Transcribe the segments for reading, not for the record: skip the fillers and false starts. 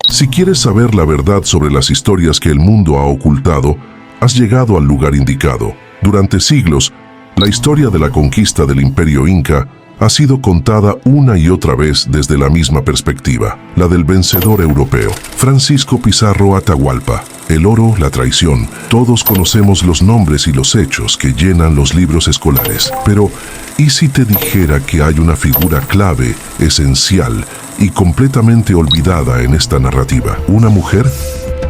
Si quieres saber la verdad sobre las historias que el mundo ha ocultado, has llegado al lugar indicado. Durante siglos, la historia de la conquista del Imperio Inca ha sido contada una y otra vez desde la misma perspectiva, la del vencedor europeo, Francisco Pizarro Atahualpa. El oro, la traición, todos conocemos los nombres y los hechos que llenan los libros escolares. Pero, ¿y si te dijera que hay una figura clave, esencial y completamente olvidada en esta narrativa? ¿Una mujer?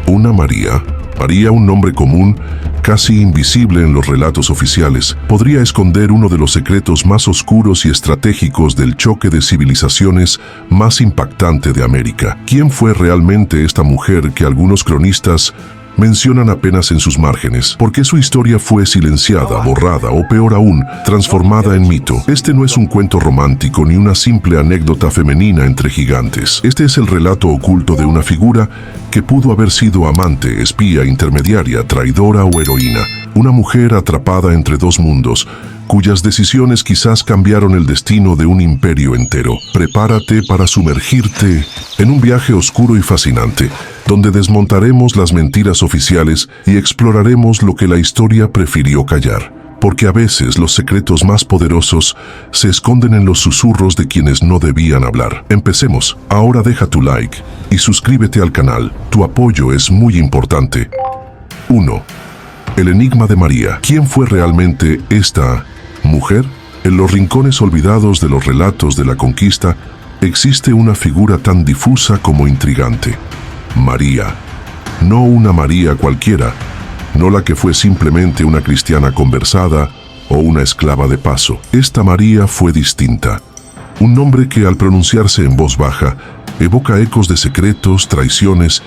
¿Una María? María, un nombre común, casi invisible en los relatos oficiales, podría esconder uno de los secretos más oscuros y estratégicos del choque de civilizaciones más impactante de América. ¿Quién fue realmente esta mujer que algunos cronistas mencionan apenas en sus márgenes? ¿Por qué su historia fue silenciada, borrada o, peor aún, transformada en mito? Este no es un cuento romántico ni una simple anécdota femenina entre gigantes. Este es el relato oculto de una figura que pudo haber sido amante, espía, intermediaria, traidora o heroína. Una mujer atrapada entre dos mundos, cuyas decisiones quizás cambiaron el destino de un imperio entero. Prepárate para sumergirte en un viaje oscuro y fascinante, donde desmontaremos las mentiras oficiales y exploraremos lo que la historia prefirió callar. Porque a veces los secretos más poderosos se esconden en los susurros de quienes no debían hablar. Empecemos. Ahora deja tu like y suscríbete al canal. Tu apoyo es muy importante. 1. El enigma de María. ¿Quién fue realmente esta mujer? En los rincones olvidados de los relatos de la conquista existe una figura tan difusa como intrigante. María. No una María cualquiera, no la que fue simplemente una cristiana conversada o una esclava de paso. Esta María fue distinta. Un nombre que al pronunciarse en voz baja evoca ecos de secretos, traiciones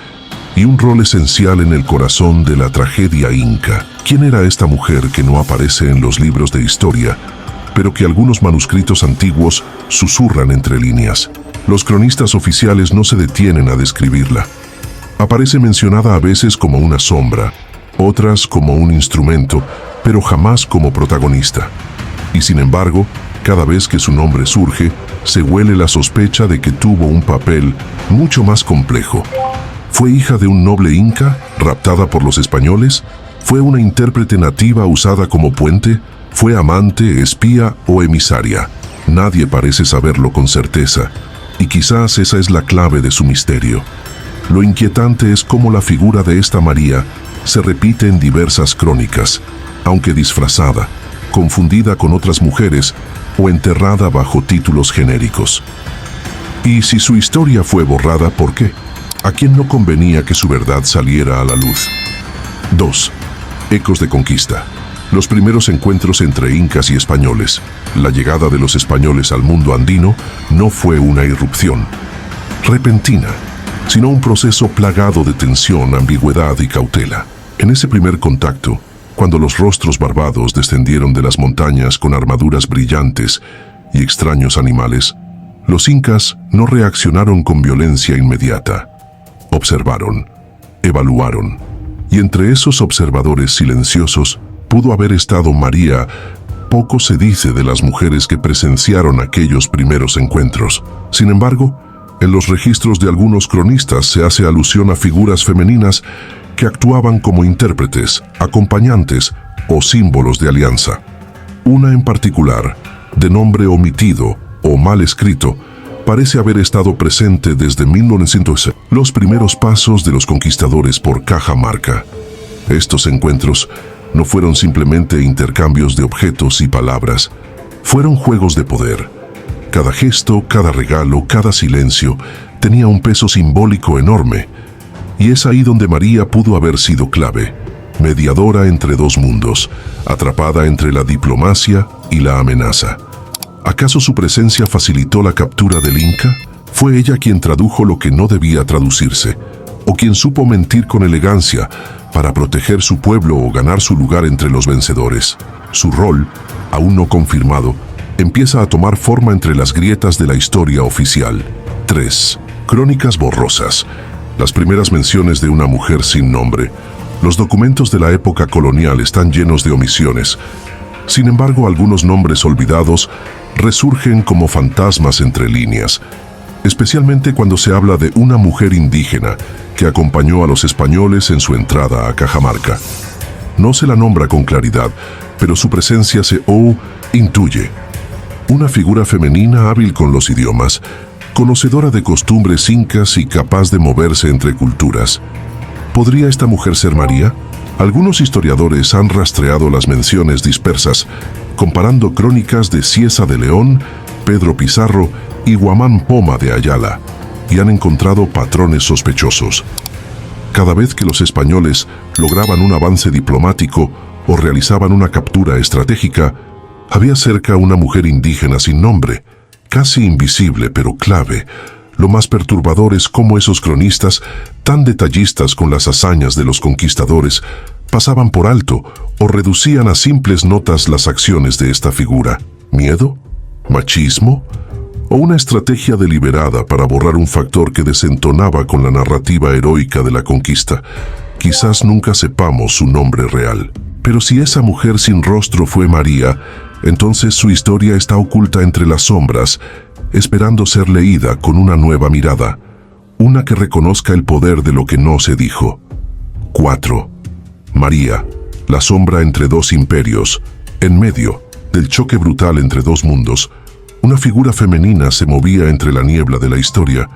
y un rol esencial en el corazón de la tragedia inca. ¿Quién era esta mujer que no aparece en los libros de historia, pero que algunos manuscritos antiguos susurran entre líneas? Los cronistas oficiales no se detienen a describirla. Aparece mencionada a veces como una sombra, otras como un instrumento, pero jamás como protagonista. Y sin embargo, cada vez que su nombre surge, se huele la sospecha de que tuvo un papel mucho más complejo. ¿Fue hija de un noble inca, raptada por los españoles? ¿Fue una intérprete nativa usada como puente? ¿Fue amante, espía o emisaria? Nadie parece saberlo con certeza, y quizás esa es la clave de su misterio. Lo inquietante es cómo la figura de esta María se repite en diversas crónicas, aunque disfrazada, confundida con otras mujeres o enterrada bajo títulos genéricos. Y si su historia fue borrada, ¿por qué? ¿A quién no convenía que su verdad saliera a la luz? 2. Ecos de conquista. Los primeros encuentros entre incas y españoles. La llegada de los españoles al mundo andino no fue una irrupción repentina, sino un proceso plagado de tensión, ambigüedad y cautela. En ese primer contacto, cuando los rostros barbados descendieron de las montañas con armaduras brillantes y extraños animales, los incas no reaccionaron con violencia inmediata. Observaron, evaluaron, y entre esos observadores silenciosos pudo haber estado María. Poco se dice de las mujeres que presenciaron aquellos primeros encuentros. Sin embargo, en los registros de algunos cronistas se hace alusión a figuras femeninas que actuaban como intérpretes, acompañantes o símbolos de alianza. Una en particular, de nombre omitido o mal escrito, parece haber estado presente desde 1906, los primeros pasos de los conquistadores por Cajamarca. Estos encuentros no fueron simplemente intercambios de objetos y palabras, fueron juegos de poder. Cada gesto, cada regalo, cada silencio tenía un peso simbólico enorme, y es ahí donde María pudo haber sido clave, mediadora entre dos mundos, atrapada entre la diplomacia y la amenaza. ¿Acaso su presencia facilitó la captura del Inca? ¿Fue ella quien tradujo lo que no debía traducirse? ¿O quien supo mentir con elegancia para proteger su pueblo o ganar su lugar entre los vencedores? Su rol, aún no confirmado, empieza a tomar forma entre las grietas de la historia oficial. 3. Crónicas borrosas. Las primeras menciones de una mujer sin nombre. Los documentos de la época colonial están llenos de omisiones. Sin embargo, algunos nombres olvidados resurgen como fantasmas entre líneas. especialmente cuando se habla de una mujer indígena que acompañó a los españoles en su entrada a Cajamarca. No se la nombra con claridad, pero su presencia se intuye. Una figura femenina hábil con los idiomas, conocedora de costumbres incas y capaz de moverse entre culturas. ¿Podría esta mujer ser María? Algunos historiadores han rastreado las menciones dispersas, comparando crónicas de Cieza de León, Pedro Pizarro y Guamán Poma de Ayala, y han encontrado patrones sospechosos. Cada vez que los españoles lograban un avance diplomático o realizaban una captura estratégica, había cerca una mujer indígena sin nombre, casi invisible pero clave. Lo más perturbador es cómo esos cronistas, tan detallistas con las hazañas de los conquistadores, pasaban por alto o reducían a simples notas las acciones de esta figura. ¿Miedo? ¿Machismo? ¿O una estrategia deliberada para borrar un factor que desentonaba con la narrativa heroica de la conquista? Quizás nunca sepamos su nombre real. Pero si esa mujer sin rostro fue María, entonces su historia está oculta entre las sombras, esperando ser leída con una nueva mirada, una que reconozca el poder de lo que no se dijo. 4. María, la sombra entre dos imperios, en medio del choque brutal entre dos mundos. Una figura femenina se movía entre la niebla de la historia,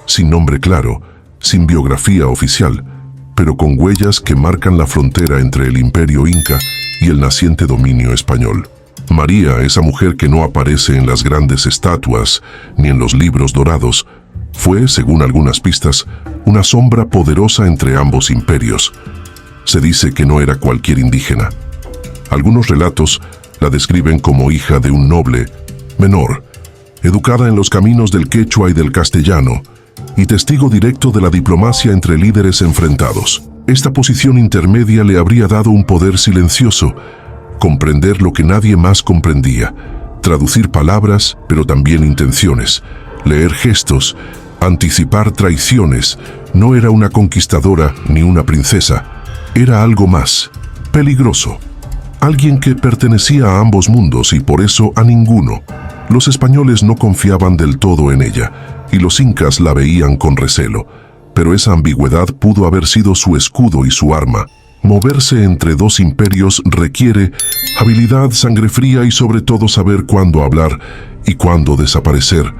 sin nombre claro, sin biografía oficial, pero con huellas que marcan la frontera entre el imperio inca y el naciente dominio español. María, esa mujer que no aparece en las grandes estatuas ni en los libros dorados, fue, según algunas pistas, una sombra poderosa entre ambos imperios. Se dice que no era cualquier indígena. Algunos relatos la describen como hija de un noble menor, educada en los caminos del quechua y del castellano, y testigo directo de la diplomacia entre líderes enfrentados. Esta posición intermedia le habría dado un poder silencioso, comprender lo que nadie más comprendía, traducir palabras, pero también intenciones, leer gestos, anticipar traiciones. No era una conquistadora ni una princesa, era algo más, peligroso. Alguien que pertenecía a ambos mundos y por eso a ninguno. Los españoles no confiaban del todo en ella, y los incas la veían con recelo, pero esa ambigüedad pudo haber sido su escudo y su arma. Moverse entre dos imperios requiere habilidad, sangre fría y sobre todo saber cuándo hablar y cuándo desaparecer.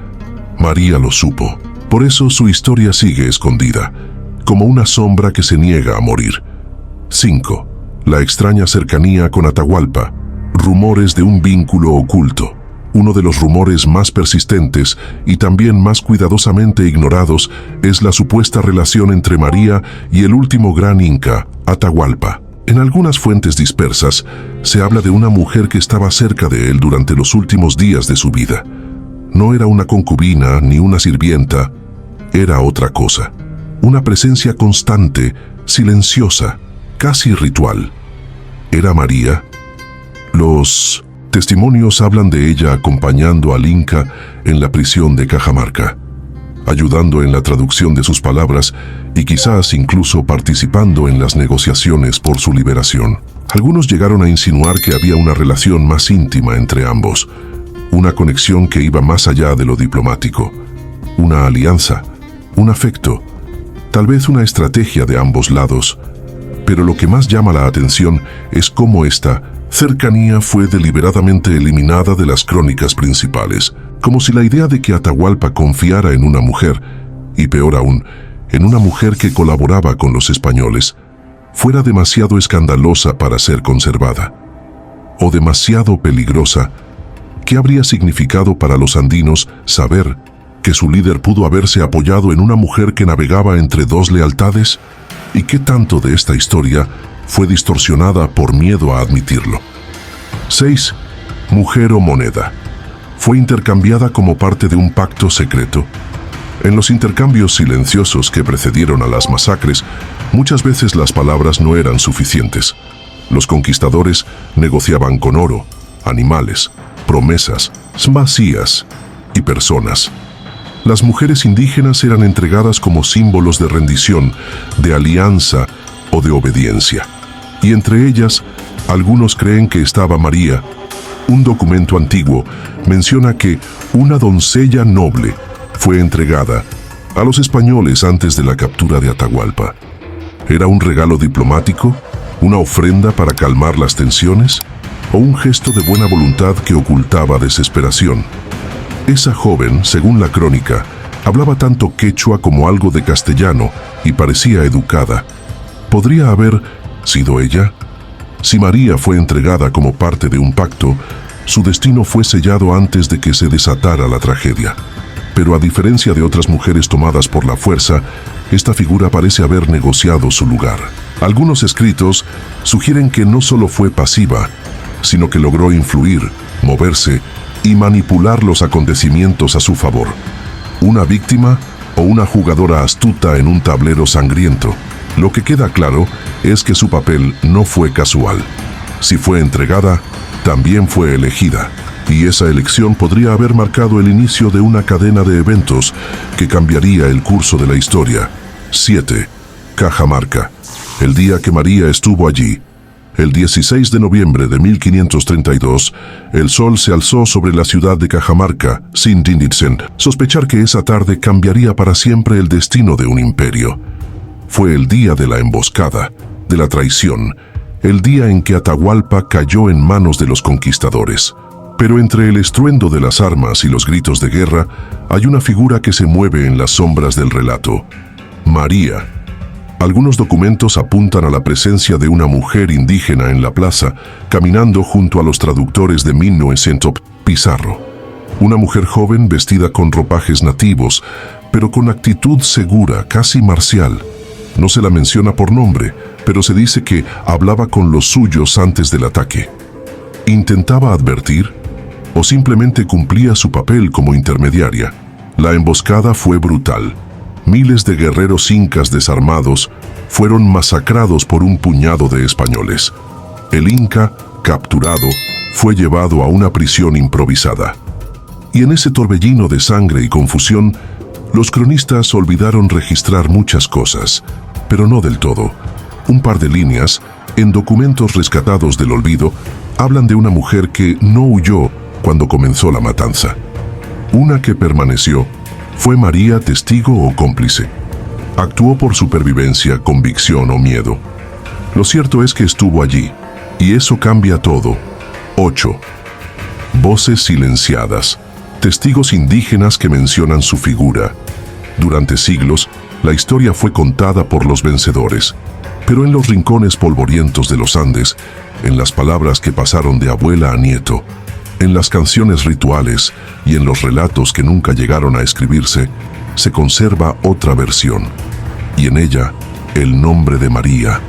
María lo supo. Por eso su historia sigue escondida, como una sombra que se niega a morir. 5. La extraña cercanía con Atahualpa. Rumores de un vínculo oculto. Uno de los rumores más persistentes y también más cuidadosamente ignorados es la supuesta relación entre María y el último gran inca, Atahualpa. En algunas fuentes dispersas se habla de una mujer que estaba cerca de él durante los últimos días de su vida. No era una concubina ni una sirvienta, era otra cosa. Una presencia constante, silenciosa, casi ritual. ¿Era María? Los testimonios hablan de ella acompañando al Inca en la prisión de Cajamarca, ayudando en la traducción de sus palabras y quizás incluso participando en las negociaciones por su liberación. Algunos llegaron a insinuar que había una relación más íntima entre ambos, una conexión que iba más allá de lo diplomático, una alianza, un afecto, tal vez una estrategia de ambos lados. Pero lo que más llama la atención es cómo esta cercanía fue deliberadamente eliminada de las crónicas principales, como si la idea de que Atahualpa confiara en una mujer, y peor aún, en una mujer que colaboraba con los españoles, fuera demasiado escandalosa para ser conservada, o demasiado peligrosa. ¿Qué habría significado para los andinos saber que su líder pudo haberse apoyado en una mujer que navegaba entre dos lealtades? ¿Y qué tanto de esta historia fue distorsionada por miedo a admitirlo? 6. Mujer o moneda. Fue intercambiada como parte de un pacto secreto. En los intercambios silenciosos que precedieron a las masacres, muchas veces las palabras no eran suficientes. Los conquistadores negociaban con oro, animales, promesas, vacías y personas. Las mujeres indígenas eran entregadas como símbolos de rendición, de alianza o de obediencia. Y entre ellas, algunos creen que estaba María. Un documento antiguo menciona que una doncella noble fue entregada a los españoles antes de la captura de Atahualpa. ¿Era un regalo diplomático? ¿Una ofrenda para calmar las tensiones? ¿O un gesto de buena voluntad que ocultaba desesperación? Esa joven, según la crónica, hablaba tanto quechua como algo de castellano y parecía educada. ¿Podría haber sido ella? Si María fue entregada como parte de un pacto, su destino fue sellado antes de que se desatara la tragedia. Pero a diferencia de otras mujeres tomadas por la fuerza, esta figura parece haber negociado su lugar. Algunos escritos sugieren que no solo fue pasiva, sino que logró influir, moverse y manipular los acontecimientos a su favor. ¿Una víctima o una jugadora astuta en un tablero sangriento? Lo que queda claro es que su papel no fue casual. Si fue entregada, también fue elegida, y esa elección podría haber marcado el inicio de una cadena de eventos que cambiaría el curso de la historia. 7. Cajamarca. El día que María estuvo allí, el 16 de noviembre de 1532, el sol se alzó sobre la ciudad de Cajamarca, sin sospechar que esa tarde cambiaría para siempre el destino de un imperio. Fue el día de la emboscada, de la traición, el día en que Atahualpa cayó en manos de los conquistadores. Pero entre el estruendo de las armas y los gritos de guerra, hay una figura que se mueve en las sombras del relato: María. Algunos documentos apuntan a la presencia de una mujer indígena en la plaza, caminando junto a los traductores de 1900 Pizarro. Una mujer joven vestida con ropajes nativos, pero con actitud segura, casi marcial. No se la menciona por nombre, pero se dice que hablaba con los suyos antes del ataque. ¿Intentaba advertir? ¿O simplemente cumplía su papel como intermediaria? La emboscada fue brutal. Miles de guerreros incas desarmados fueron masacrados por un puñado de españoles. El inca, capturado, fue llevado a una prisión improvisada. Y en ese torbellino de sangre y confusión, los cronistas olvidaron registrar muchas cosas, pero no del todo. Un par de líneas, en documentos rescatados del olvido, hablan de una mujer que no huyó cuando comenzó la matanza. Una que permaneció. ¿Fue María testigo o cómplice? ¿Actuó por supervivencia, convicción o miedo? Lo cierto es que estuvo allí, y eso cambia todo. 8. Voces silenciadas. Testigos indígenas que mencionan su figura. Durante siglos, la historia fue contada por los vencedores, pero en los rincones polvorientos de los Andes, en las palabras que pasaron de abuela a nieto, en las canciones rituales y en los relatos que nunca llegaron a escribirse, se conserva otra versión, y en ella el nombre de María,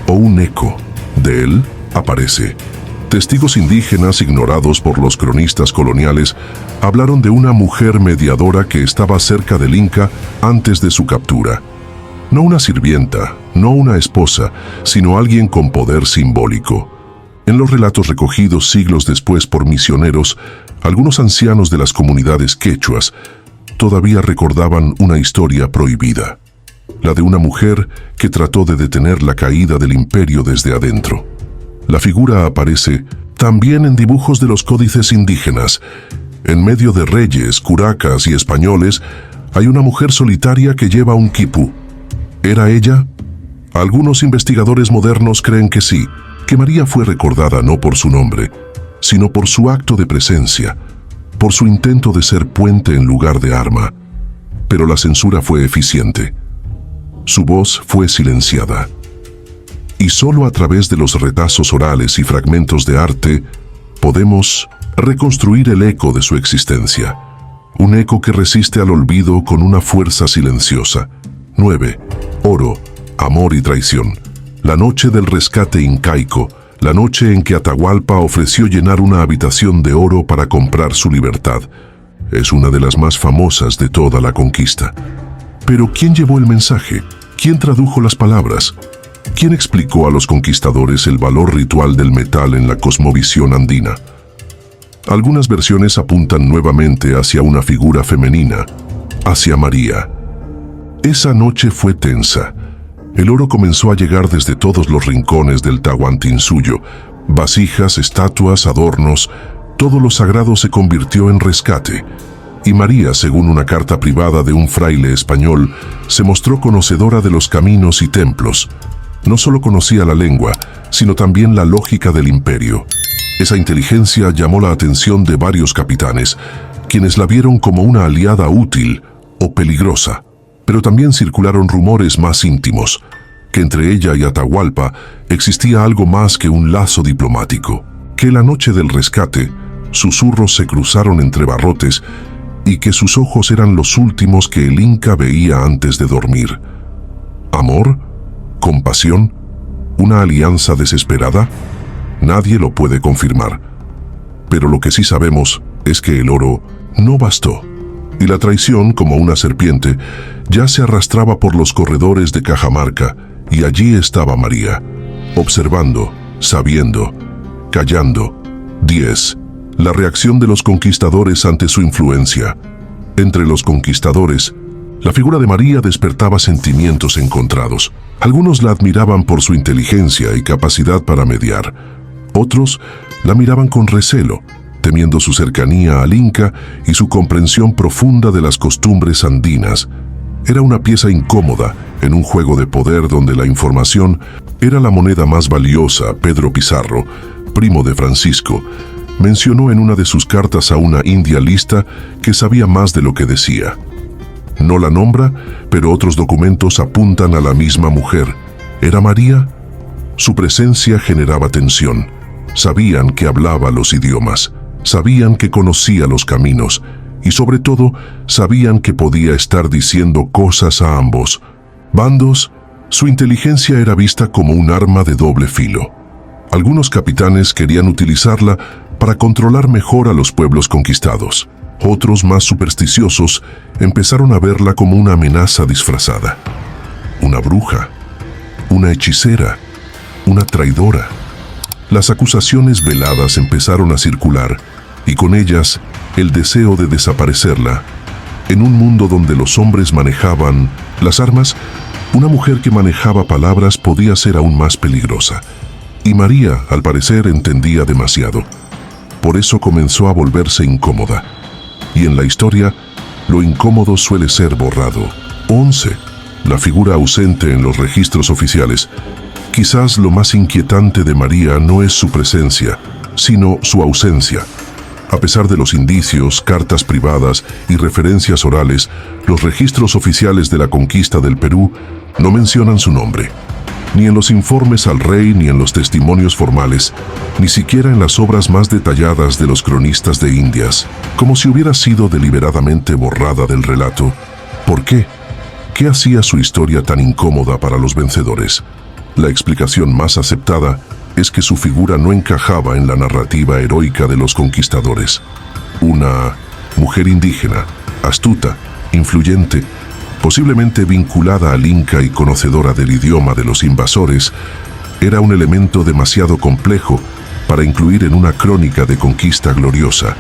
o un eco de él, aparece. Testigos indígenas ignorados por los cronistas coloniales hablaron de una mujer mediadora que estaba cerca del Inca antes de su captura. No una sirvienta, no una esposa, sino alguien con poder simbólico. En los relatos recogidos siglos después por misioneros, algunos ancianos de las comunidades quechuas todavía recordaban una historia prohibida, la de una mujer que trató de detener la caída del imperio desde adentro. La figura aparece también en dibujos de los códices indígenas. En medio de reyes, curacas y españoles, hay una mujer solitaria que lleva un quipú. ¿Era ella? Algunos investigadores modernos creen que sí, que María fue recordada no por su nombre, sino por su acto de presencia, por su intento de ser puente en lugar de arma. Pero la censura fue eficiente. Su voz fue silenciada. Y solo a través de los retazos orales y fragmentos de arte podemos reconstruir el eco de su existencia. Un eco que resiste al olvido con una fuerza silenciosa. 9. Oro, amor y traición. La noche del rescate incaico, la noche en que Atahualpa ofreció llenar una habitación de oro para comprar su libertad, es una de las más famosas de toda la conquista. Pero ¿quién llevó el mensaje? ¿Quién tradujo las palabras? ¿Quién explicó a los conquistadores el valor ritual del metal en la cosmovisión andina? Algunas versiones apuntan nuevamente hacia una figura femenina, hacia María. Esa noche fue tensa. El oro comenzó a llegar desde todos los rincones del Tahuantinsuyo. Vasijas, estatuas, adornos, todo lo sagrado se convirtió en rescate. Y María, según una carta privada de un fraile español, se mostró conocedora de los caminos y templos. No solo conocía la lengua, sino también la lógica del imperio. Esa inteligencia llamó la atención de varios capitanes, quienes la vieron como una aliada útil o peligrosa. Pero también circularon rumores más íntimos, que entre ella y Atahualpa existía algo más que un lazo diplomático, que la noche del rescate, susurros se cruzaron entre barrotes y que sus ojos eran los últimos que el Inca veía antes de dormir. ¿Amor? ¿Compasión? ¿Una alianza desesperada? Nadie lo puede confirmar. Pero lo que sí sabemos es que el oro no bastó, y la traición, como una serpiente, ya se arrastraba por los corredores de Cajamarca, y allí estaba María, observando, sabiendo, callando. 10. La reacción de los conquistadores ante su influencia. Entre los conquistadores, la figura de María despertaba sentimientos encontrados. Algunos la admiraban por su inteligencia y capacidad para mediar. Otros la miraban con recelo, temiendo su cercanía al Inca y su comprensión profunda de las costumbres andinas. Era una pieza incómoda en un juego de poder donde la información era la moneda más valiosa. Pedro Pizarro, primo de Francisco, mencionó en una de sus cartas a una india lista que sabía más de lo que decía. No la nombra, pero otros documentos apuntan a la misma mujer. ¿Era María? Su presencia generaba tensión. Sabían que hablaba los idiomas, sabían que conocía los caminos y sobre todo sabían que podía estar diciendo cosas a ambos bandos. Su inteligencia era vista como un arma de doble filo. Algunos capitanes querían utilizarla para controlar mejor a los pueblos conquistados. Otros, más supersticiosos, empezaron a verla como una amenaza disfrazada. Una bruja, una hechicera, una traidora. Las acusaciones veladas empezaron a circular y con ellas el deseo de desaparecerla. En un mundo donde los hombres manejaban las armas, una mujer que manejaba palabras podía ser aún más peligrosa. Y María, al parecer, entendía demasiado. Por eso comenzó a volverse incómoda. Y en la historia, lo incómodo suele ser borrado. 11. La figura ausente en los registros oficiales. Quizás lo más inquietante de María no es su presencia, sino su ausencia. A pesar de los indicios, cartas privadas y referencias orales, los registros oficiales de la conquista del Perú no mencionan su nombre. Ni en los informes al rey, ni en los testimonios formales, ni siquiera en las obras más detalladas de los cronistas de Indias, como si hubiera sido deliberadamente borrada del relato. ¿Por qué? ¿Qué hacía su historia tan incómoda para los vencedores? La explicación más aceptada es que su figura no encajaba en la narrativa heroica de los conquistadores. Una mujer indígena, astuta, influyente, posiblemente vinculada al Inca y conocedora del idioma de los invasores, era un elemento demasiado complejo para incluir en una crónica de conquista gloriosa.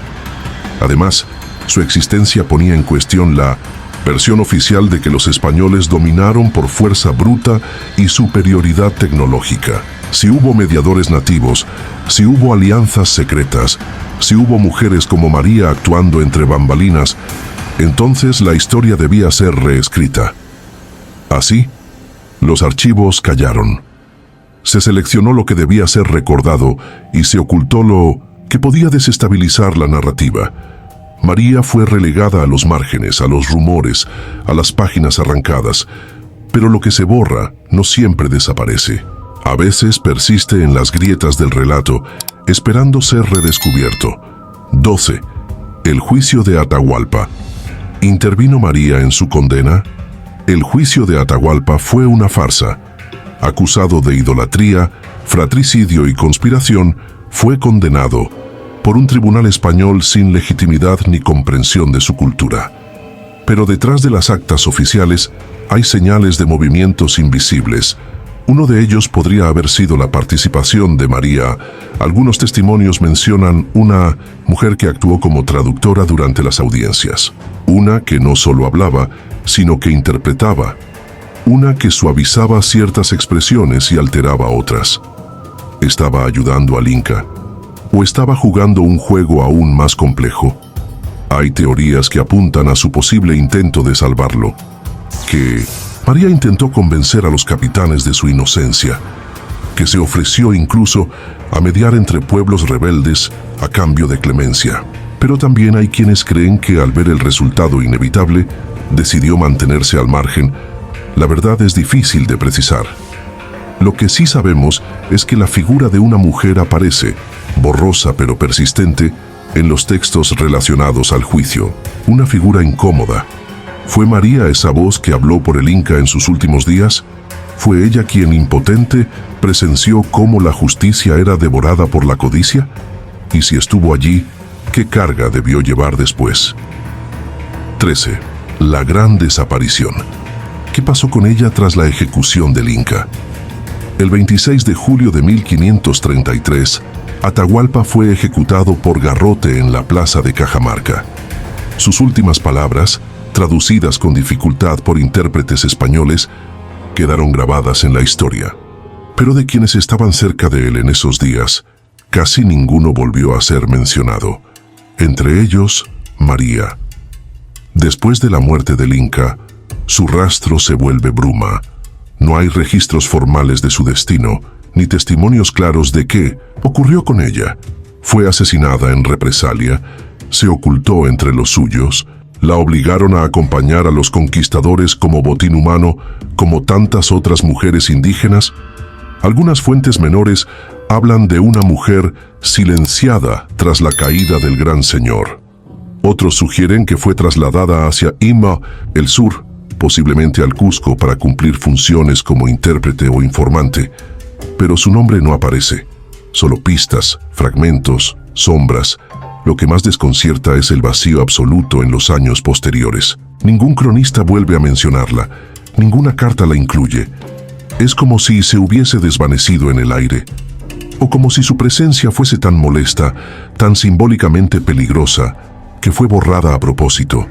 Además, su existencia ponía en cuestión la versión oficial de que los españoles dominaron por fuerza bruta y superioridad tecnológica. Si hubo mediadores nativos, si hubo alianzas secretas, si hubo mujeres como María actuando entre bambalinas, entonces la historia debía ser reescrita. Así, los archivos callaron. Se seleccionó lo que debía ser recordado y se ocultó lo que podía desestabilizar la narrativa. María fue relegada a los márgenes, a los rumores, a las páginas arrancadas, pero lo que se borra no siempre desaparece. A veces persiste en las grietas del relato, esperando ser redescubierto. 12. El juicio de Atahualpa. ¿Intervino María en su condena? El juicio de Atahualpa fue una farsa. Acusado de idolatría, fratricidio y conspiración, fue condenado por un tribunal español sin legitimidad ni comprensión de su cultura. Pero detrás de las actas oficiales hay señales de movimientos invisibles. Uno de ellos podría haber sido la participación de María. Algunos testimonios mencionan una mujer que actuó como traductora durante las audiencias. Una que no solo hablaba, sino que interpretaba. Una que suavizaba ciertas expresiones y alteraba otras. ¿Estaba ayudando al Inca? ¿O estaba jugando un juego aún más complejo? Hay teorías que apuntan a su posible intento de salvarlo, que María intentó convencer a los capitanes de su inocencia, que se ofreció incluso a mediar entre pueblos rebeldes a cambio de clemencia. Pero también hay quienes creen que al ver el resultado inevitable, decidió mantenerse al margen. La verdad es difícil de precisar. Lo que sí sabemos es que la figura de una mujer aparece, borrosa pero persistente, en los textos relacionados al juicio. Una figura incómoda. ¿Fue María esa voz que habló por el Inca en sus últimos días? ¿Fue ella quien, impotente, presenció cómo la justicia era devorada por la codicia? Y si estuvo allí, ¿qué carga debió llevar después? 13. La gran desaparición. ¿Qué pasó con ella tras la ejecución del Inca? El 26 de julio de 1533, Atahualpa fue ejecutado por garrote en la plaza de Cajamarca. Sus últimas palabras, traducidas con dificultad por intérpretes españoles, quedaron grabadas en la historia. Pero de quienes estaban cerca de él en esos días, casi ninguno volvió a ser mencionado. Entre ellos, María. Después de la muerte del Inca, su rastro se vuelve bruma. No hay registros formales de su destino, ni testimonios claros de qué ocurrió con ella. Fue asesinada en represalia, se ocultó entre los suyos, la obligaron a acompañar a los conquistadores como botín humano, como tantas otras mujeres indígenas. Algunas fuentes menores hablan de una mujer silenciada tras la caída del Gran Señor. Otros sugieren que fue trasladada hacia Ima, el sur, posiblemente al Cusco para cumplir funciones como intérprete o informante, pero su nombre no aparece. Solo pistas, fragmentos, sombras. Lo que más desconcierta es el vacío absoluto en los años posteriores. Ningún cronista vuelve a mencionarla, ninguna carta la incluye. Es como si se hubiese desvanecido en el aire, o como si su presencia fuese tan molesta, tan simbólicamente peligrosa, que fue borrada a propósito.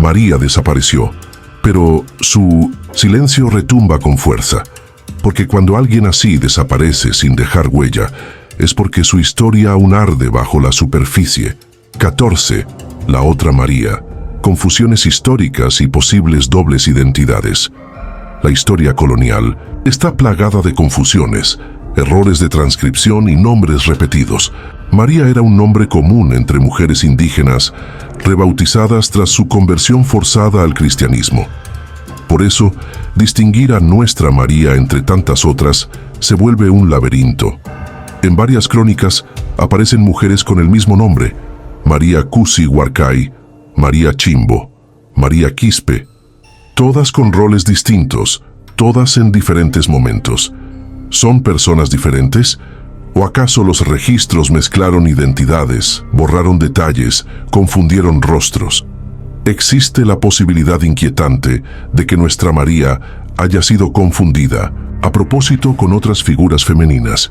María desapareció, pero su silencio retumba con fuerza, porque cuando alguien así desaparece sin dejar huella, es porque su historia aún arde bajo la superficie. 14. La otra María. Confusiones históricas y posibles dobles identidades. La historia colonial está plagada de confusiones, errores de transcripción y nombres repetidos. María era un nombre común entre mujeres indígenas, rebautizadas tras su conversión forzada al cristianismo. Por eso, distinguir a nuestra María entre tantas otras se vuelve un laberinto. En varias crónicas aparecen mujeres con el mismo nombre: María Cusi Huarcay, María Chimbo, María Quispe, todas con roles distintos, todas en diferentes momentos. ¿Son personas diferentes? ¿O acaso los registros mezclaron identidades, borraron detalles, confundieron rostros? Existe la posibilidad inquietante de que nuestra María haya sido confundida a propósito con otras figuras femeninas,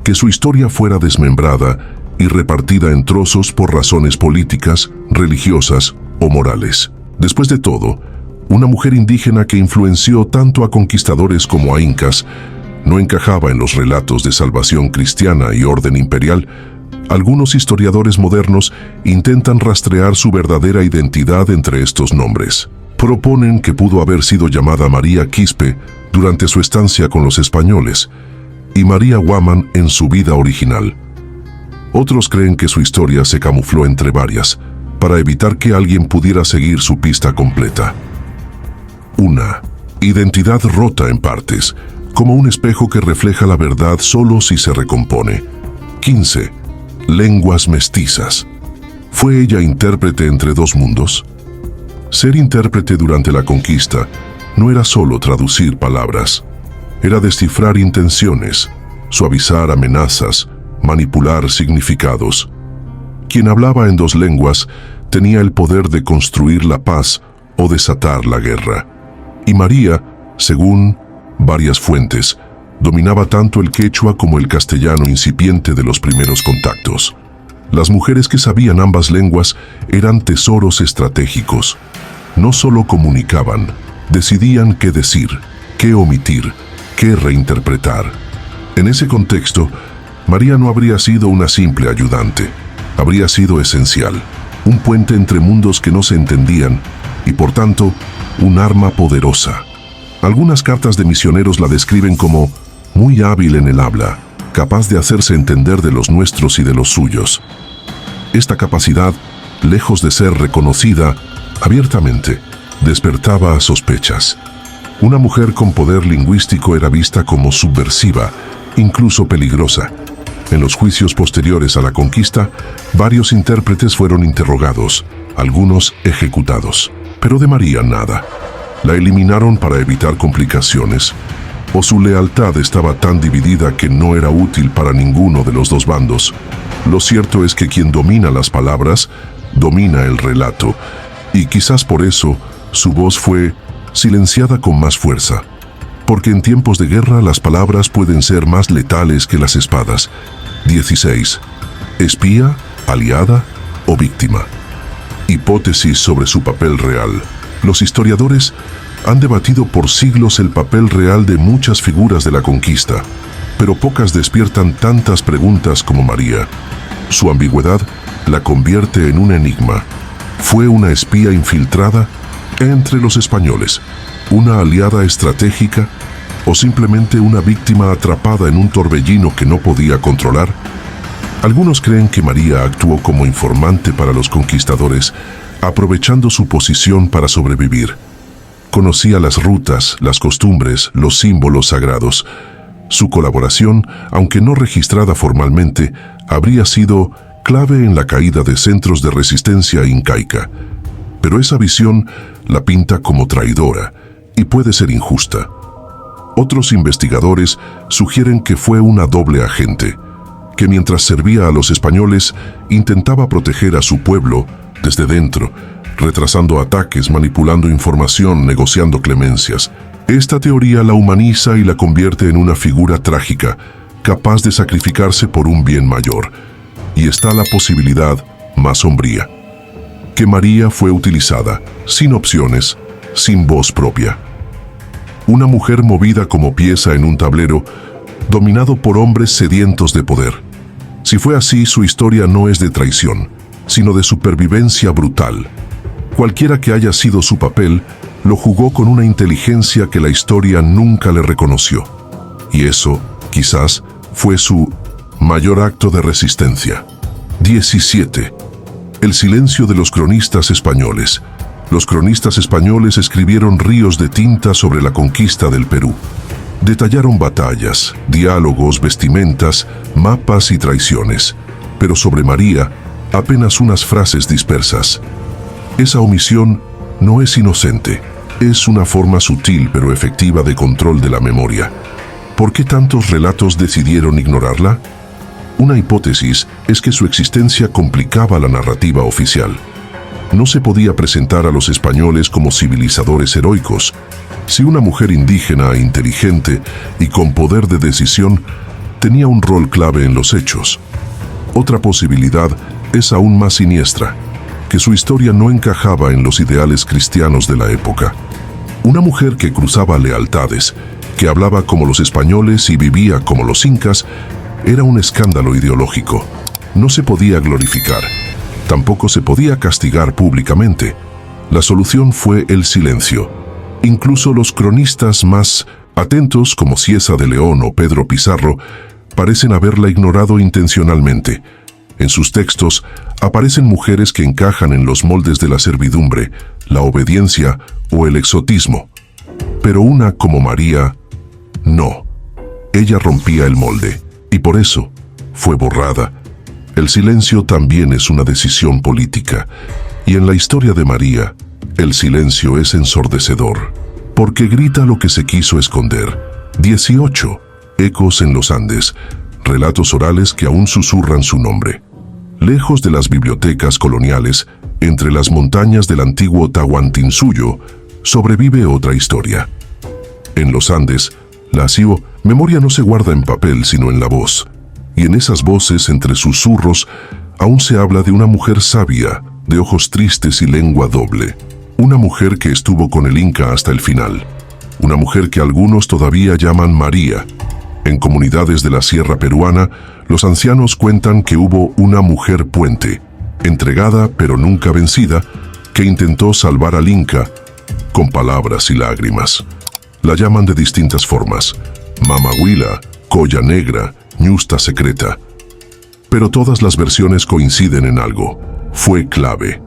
que su historia fuera desmembrada y repartida en trozos por razones políticas, religiosas o morales. Después de todo, una mujer indígena que influenció tanto a conquistadores como a incas, no encajaba en los relatos de salvación cristiana y orden imperial. Algunos historiadores modernos intentan rastrear su verdadera identidad entre estos nombres. Proponen que pudo haber sido llamada María Quispe durante su estancia con los españoles y María Guaman en su vida original. Otros creen que su historia se camufló entre varias, para evitar que alguien pudiera seguir su pista completa. 1. Identidad rota en partes, como un espejo que refleja la verdad solo si se recompone. 15. Lenguas mestizas. ¿Fue ella intérprete entre dos mundos? Ser intérprete durante la conquista no era solo traducir palabras, era descifrar intenciones, suavizar amenazas, manipular significados. Quien hablaba en dos lenguas tenía el poder de construir la paz o desatar la guerra. Y María, según varias fuentes, dominaba tanto el quechua como el castellano incipiente de los primeros contactos. Las mujeres que sabían ambas lenguas eran tesoros estratégicos. No solo comunicaban, decidían qué decir, qué omitir, qué reinterpretar. En ese contexto, María no habría sido una simple ayudante, habría sido esencial, un puente entre mundos que no se entendían y, por tanto, un arma poderosa. Algunas cartas de misioneros la describen como muy hábil en el habla, capaz de hacerse entender de los nuestros y de los suyos. Esta capacidad, lejos de ser reconocida abiertamente, despertaba sospechas. Una mujer con poder lingüístico era vista como subversiva, incluso peligrosa. En los juicios posteriores a la conquista, varios intérpretes fueron interrogados, algunos ejecutados. Pero de María nada. La eliminaron para evitar complicaciones, o su lealtad estaba tan dividida que no era útil para ninguno de los dos bandos. Lo cierto es que quien domina las palabras, domina el relato, y quizás por eso su voz fue silenciada con más fuerza. Porque en tiempos de guerra las palabras pueden ser más letales que las espadas. 16. Espía, aliada o víctima. Hipótesis sobre su papel real. Los historiadores han debatido por siglos el papel real de muchas figuras de la conquista, pero pocas despiertan tantas preguntas como María. Su ambigüedad la convierte en un enigma. ¿Fue una espía infiltrada entre los españoles, una aliada estratégica o simplemente una víctima atrapada en un torbellino que no podía controlar? Algunos creen que María actuó como informante para los conquistadores, aprovechando su posición para sobrevivir. Conocía las rutas, las costumbres, los símbolos sagrados. Su colaboración, aunque no registrada formalmente, habría sido clave en la caída de centros de resistencia incaica. Pero esa visión la pinta como traidora y puede ser injusta. Otros investigadores sugieren que fue una doble agente, que mientras servía a los españoles intentaba proteger a su pueblo desde dentro, retrasando ataques, manipulando información, negociando clemencias. Esta teoría la humaniza y la convierte en una figura trágica, capaz de sacrificarse por un bien mayor. Y está la posibilidad más sombría, que María fue utilizada, sin opciones, sin voz propia. Una mujer movida como pieza en un tablero, dominado por hombres sedientos de poder. Si fue así, su historia no es de traición, sino de supervivencia brutal. Cualquiera que haya sido su papel, lo jugó con una inteligencia que la historia nunca le reconoció. Y eso, quizás, fue su mayor acto de resistencia. 17. El silencio de los cronistas españoles. Los cronistas españoles escribieron ríos de tinta sobre la conquista del Perú. Detallaron batallas, diálogos, vestimentas, mapas y traiciones. Pero sobre María, apenas unas frases dispersas. Esa omisión no es inocente, es una forma sutil pero efectiva de control de la memoria. ¿Por qué tantos relatos decidieron ignorarla? Una hipótesis es que su existencia complicaba la narrativa oficial. No se podía presentar a los españoles como civilizadores heroicos. Si una mujer indígena, inteligente y con poder de decisión, tenía un rol clave en los hechos. Otra posibilidad es aún más siniestra, que su historia no encajaba en los ideales cristianos de la época. Una mujer que cruzaba lealtades, que hablaba como los españoles y vivía como los incas, era un escándalo ideológico. No se podía glorificar, tampoco se podía castigar públicamente. La solución fue el silencio. Incluso los cronistas más atentos, como Cieza de León o Pedro Pizarro, parecen haberla ignorado intencionalmente. En sus textos aparecen mujeres que encajan en los moldes de la servidumbre, la obediencia o el exotismo. Pero una como María, no. Ella rompía el molde, y por eso fue borrada. El silencio también es una decisión política, y en la historia de María, el silencio es ensordecedor, porque grita lo que se quiso esconder. 18. Ecos en los Andes, relatos orales que aún susurran su nombre. Lejos de las bibliotecas coloniales, entre las montañas del antiguo Tahuantinsuyo, sobrevive otra historia. En los Andes, la memoria no se guarda en papel, sino en la voz. Y en esas voces, entre susurros, aún se habla de una mujer sabia, de ojos tristes y lengua doble. Una mujer que estuvo con el Inca hasta el final. Una mujer que algunos todavía llaman María. En comunidades de la sierra peruana, los ancianos cuentan que hubo una mujer puente, entregada pero nunca vencida, que intentó salvar al Inca con palabras y lágrimas. La llaman de distintas formas: Mamahuila, Colla Negra, Ñusta Secreta. Pero todas las versiones coinciden en algo: fue clave.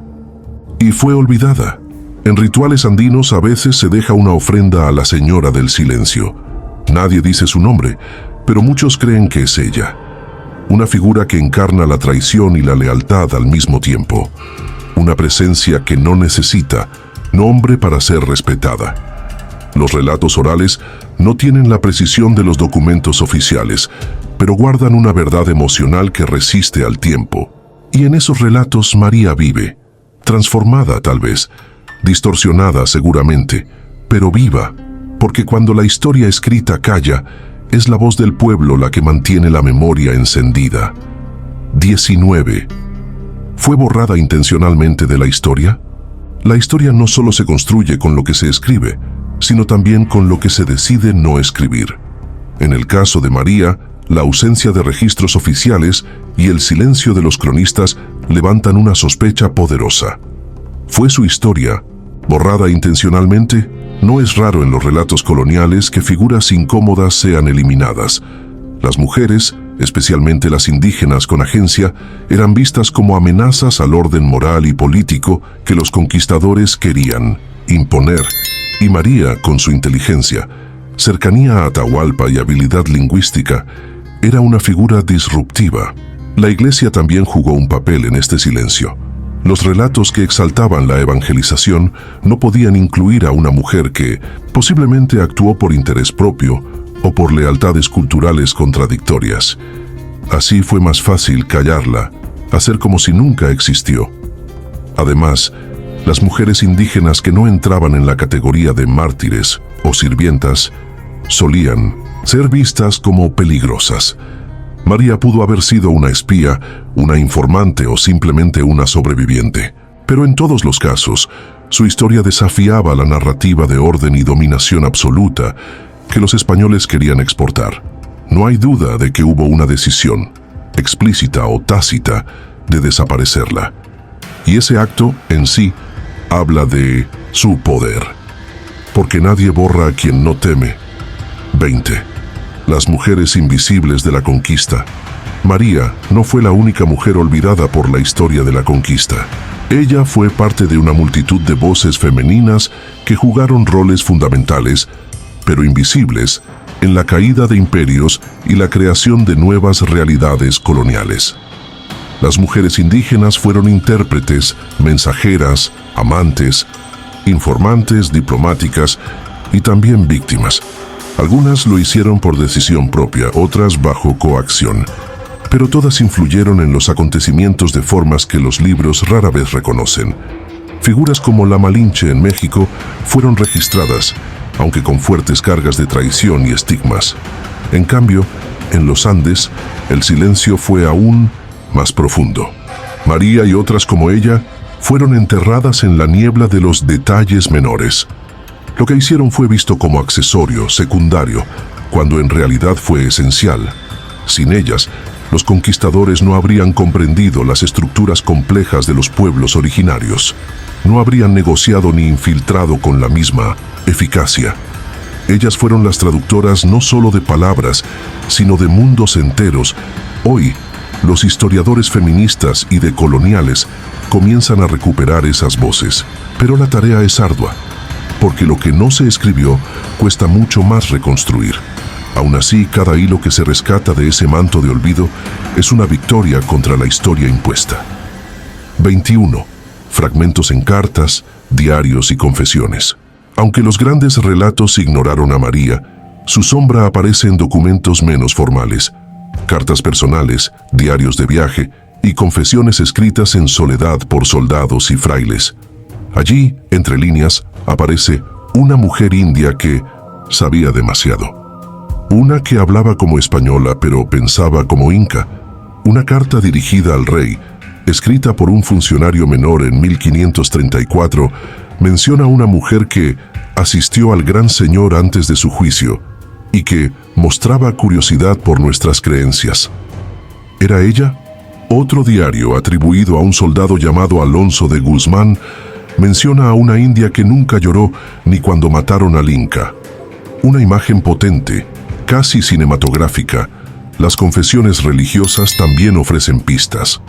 Y fue olvidada. En rituales andinos a veces se deja una ofrenda a la Señora del Silencio. Nadie dice su nombre, pero muchos creen que es ella. Una figura que encarna la traición y la lealtad al mismo tiempo. Una presencia que no necesita nombre para ser respetada. Los relatos orales no tienen la precisión de los documentos oficiales, pero guardan una verdad emocional que resiste al tiempo. Y en esos relatos María vive, transformada tal vez, distorsionada seguramente, pero viva, porque cuando la historia escrita calla, es la voz del pueblo la que mantiene la memoria encendida. 19. ¿Fue borrada intencionalmente de la historia? La historia no solo se construye con lo que se escribe, sino también con lo que se decide no escribir. En el caso de María, la ausencia de registros oficiales y el silencio de los cronistas levantan una sospecha poderosa. ¿Fue su historia borrada intencionalmente? No es raro en los relatos coloniales que figuras incómodas sean eliminadas. Las mujeres, especialmente las indígenas con agencia, eran vistas como amenazas al orden moral y político que los conquistadores querían imponer. Y María, con su inteligencia, cercanía a Atahualpa y habilidad lingüística, era una figura disruptiva. La Iglesia también jugó un papel en este silencio. Los relatos que exaltaban la evangelización no podían incluir a una mujer que posiblemente actuó por interés propio o por lealtades culturales contradictorias. Así fue más fácil callarla, hacer como si nunca existió. Además, las mujeres indígenas que no entraban en la categoría de mártires o sirvientas solían ser vistas como peligrosas. María pudo haber sido una espía, una informante o simplemente una sobreviviente. Pero en todos los casos, su historia desafiaba la narrativa de orden y dominación absoluta que los españoles querían exportar. No hay duda de que hubo una decisión, explícita o tácita, de desaparecerla. Y ese acto, en sí, habla de su poder. Porque nadie borra a quien no teme. 20. Las mujeres invisibles de la conquista. María no fue la única mujer olvidada por la historia de la conquista. Ella fue parte de una multitud de voces femeninas que jugaron roles fundamentales, pero invisibles, en la caída de imperios y la creación de nuevas realidades coloniales. Las mujeres indígenas fueron intérpretes, mensajeras, amantes, informantes, diplomáticas y también víctimas. Algunas lo hicieron por decisión propia, otras bajo coacción, pero todas influyeron en los acontecimientos de formas que los libros rara vez reconocen. Figuras como la Malinche en México fueron registradas, aunque con fuertes cargas de traición y estigmas. En cambio, en los Andes, el silencio fue aún más profundo. María y otras como ella fueron enterradas en la niebla de los detalles menores. Lo que hicieron fue visto como accesorio, secundario, cuando en realidad fue esencial. Sin ellas, los conquistadores no habrían comprendido las estructuras complejas de los pueblos originarios. No habrían negociado ni infiltrado con la misma eficacia. Ellas fueron las traductoras no solo de palabras, sino de mundos enteros. Hoy, los historiadores feministas y decoloniales comienzan a recuperar esas voces. Pero la tarea es ardua, porque lo que no se escribió cuesta mucho más reconstruir. Aún así, cada hilo que se rescata de ese manto de olvido es una victoria contra la historia impuesta. 21. Fragmentos en cartas, diarios y confesiones. Aunque los grandes relatos ignoraron a María, su sombra aparece en documentos menos formales. Cartas personales, diarios de viaje y confesiones escritas en soledad por soldados y frailes. Allí, entre líneas, aparece una mujer india que sabía demasiado. Una que hablaba como española pero pensaba como inca. Una carta dirigida al rey, escrita por un funcionario menor en 1534, menciona a una mujer que asistió al gran señor antes de su juicio y que mostraba curiosidad por nuestras creencias. ¿Era ella Otro diario, atribuido a un soldado llamado Alonso de Guzmán, menciona a una india que nunca lloró ni cuando mataron al Inca. Una imagen potente, casi cinematográfica. Las confesiones religiosas también ofrecen pistas.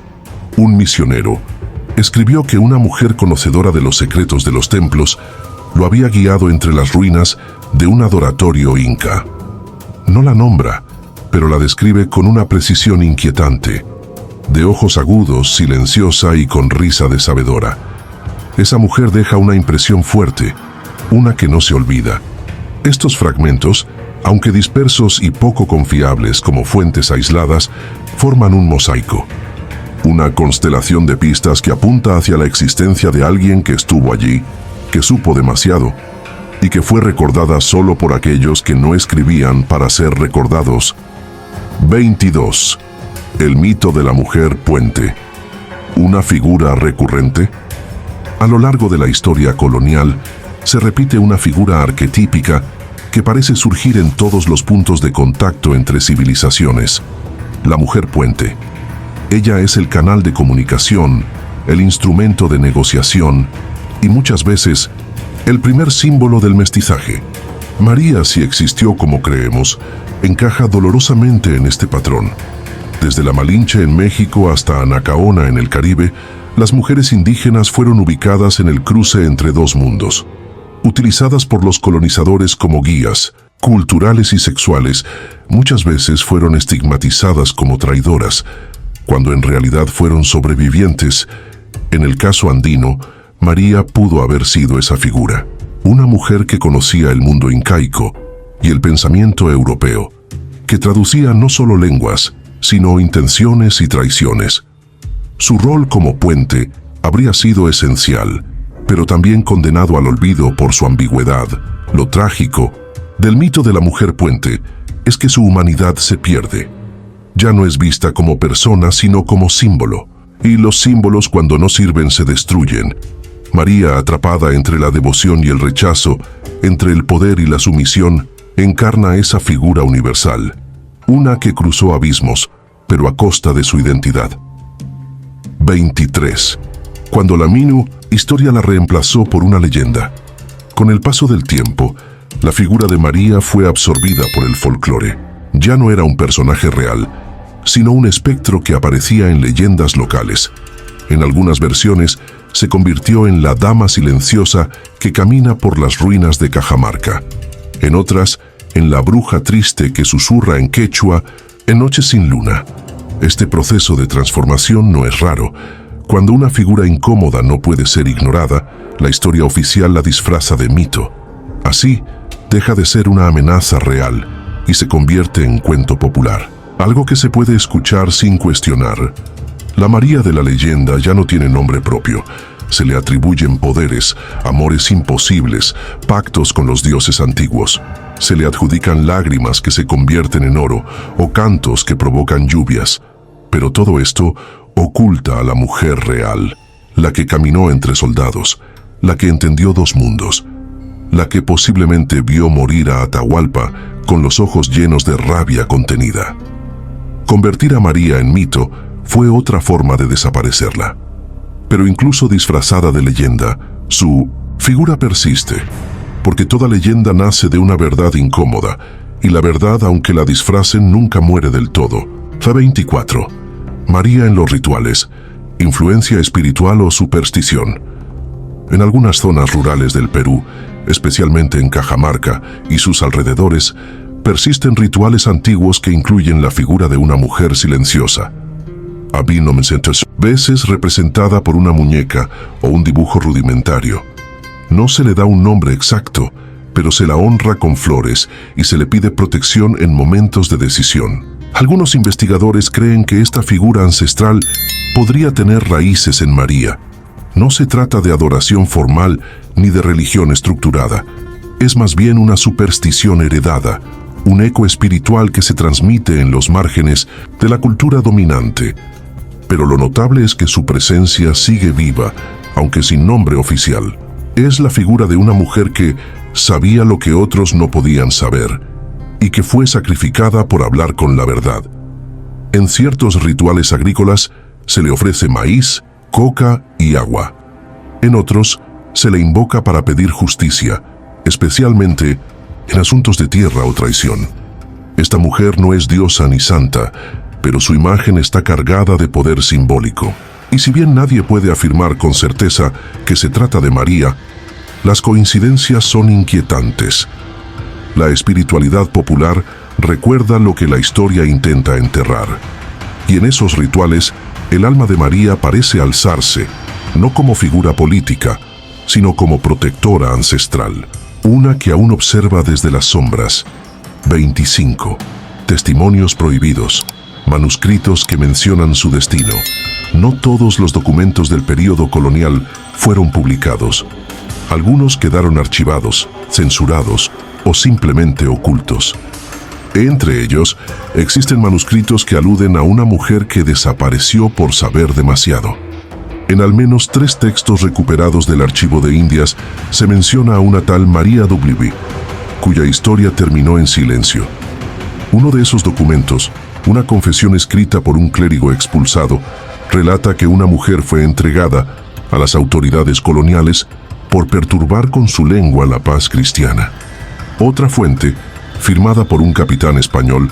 Un misionero escribió que una mujer conocedora de los secretos de los templos lo había guiado entre las ruinas de un adoratorio inca. No la nombra, pero la describe con una precisión inquietante. De ojos agudos, silenciosa y con risa de sabedora. Esa mujer deja una impresión fuerte, una que no se olvida. Estos fragmentos, aunque dispersos y poco confiables como fuentes aisladas, forman un mosaico. Una constelación de pistas que apunta hacia la existencia de alguien que estuvo allí, que supo demasiado, y que fue recordada solo por aquellos que no escribían para ser recordados. 22. El mito de la mujer puente. ¿Una figura recurrente? A lo largo de la historia colonial, se repite una figura arquetípica que parece surgir en todos los puntos de contacto entre civilizaciones. La mujer puente. Ella es el canal de comunicación, el instrumento de negociación y muchas veces el primer símbolo del mestizaje. María, si existió como creemos, encaja dolorosamente en este patrón. Desde la Malinche en México hasta Anacaona en el Caribe, las mujeres indígenas fueron ubicadas en el cruce entre dos mundos. Utilizadas por los colonizadores como guías, culturales y sexuales, muchas veces fueron estigmatizadas como traidoras, cuando en realidad fueron sobrevivientes. En el caso andino, María pudo haber sido esa figura, una mujer que conocía el mundo incaico y el pensamiento europeo, que traducía no solo lenguas, sino intenciones y traiciones. Su rol como puente habría sido esencial, pero también condenado al olvido por su ambigüedad. Lo trágico del mito de la mujer puente es que su humanidad se pierde. Ya no es vista como persona, sino como símbolo. Y los símbolos, cuando no sirven, se destruyen. María, atrapada entre la devoción y el rechazo, entre el poder y la sumisión, encarna esa figura universal. Una que cruzó abismos, pero a costa de su identidad. 23. Cuando la Minu, historia la reemplazó por una leyenda. Con el paso del tiempo, la figura de María fue absorbida por el folclore. Ya no era un personaje real, sino un espectro que aparecía en leyendas locales. En algunas versiones, se convirtió en la dama silenciosa que camina por las ruinas de Cajamarca. En otras, en la bruja triste que susurra en quechua en noches sin luna. Este proceso de transformación no es raro. Cuando una figura incómoda no puede ser ignorada, la historia oficial la disfraza de mito. Así, deja de ser una amenaza real y se convierte en cuento popular, algo que se puede escuchar sin cuestionar. La María de la leyenda ya no tiene nombre propio. Se le atribuyen poderes, amores imposibles, pactos con los dioses antiguos. Se le adjudican lágrimas que se convierten en oro o cantos que provocan lluvias. Pero todo esto oculta a la mujer real, la que caminó entre soldados, la que entendió dos mundos, la que posiblemente vio morir a Atahualpa con los ojos llenos de rabia contenida. Convertir a María en mito fue otra forma de desaparecerla. Pero incluso disfrazada de leyenda, su figura persiste, porque toda leyenda nace de una verdad incómoda, y la verdad, aunque la disfracen, nunca muere del todo. 24. María en los rituales, influencia espiritual o superstición. En algunas zonas rurales del Perú, especialmente en Cajamarca y sus alrededores, persisten rituales antiguos que incluyen la figura de una mujer silenciosa. Veces representada por una muñeca o un dibujo rudimentario. No se le da un nombre exacto, pero se la honra con flores y se le pide protección en momentos de decisión. Algunos investigadores creen que esta figura ancestral podría tener raíces en María. No se trata de adoración formal ni de religión estructurada. Es más bien una superstición heredada, un eco espiritual que se transmite en los márgenes de la cultura dominante. Pero lo notable es que su presencia sigue viva, aunque sin nombre oficial. Es la figura de una mujer que sabía lo que otros no podían saber, y que fue sacrificada por hablar con la verdad. En ciertos rituales agrícolas, se le ofrece maíz, coca y agua. En otros, se le invoca para pedir justicia, especialmente en asuntos de tierra o traición. Esta mujer no es diosa ni santa, pero su imagen está cargada de poder simbólico. Y si bien nadie puede afirmar con certeza que se trata de María, las coincidencias son inquietantes. La espiritualidad popular recuerda lo que la historia intenta enterrar. Y en esos rituales, el alma de María parece alzarse, no como figura política, sino como protectora ancestral, una que aún observa desde las sombras. 25. Testimonios prohibidos, manuscritos que mencionan su destino. No todos los documentos del período colonial fueron publicados. Algunos quedaron archivados, censurados o simplemente ocultos. Entre ellos, existen manuscritos que aluden a una mujer que desapareció por saber demasiado. En al menos 3 textos recuperados del Archivo de Indias se menciona a una tal María W., cuya historia terminó en silencio. Uno de esos documentos, una confesión escrita por un clérigo expulsado, relata que una mujer fue entregada a las autoridades coloniales por perturbar con su lengua la paz cristiana. Otra fuente, firmada por un capitán español,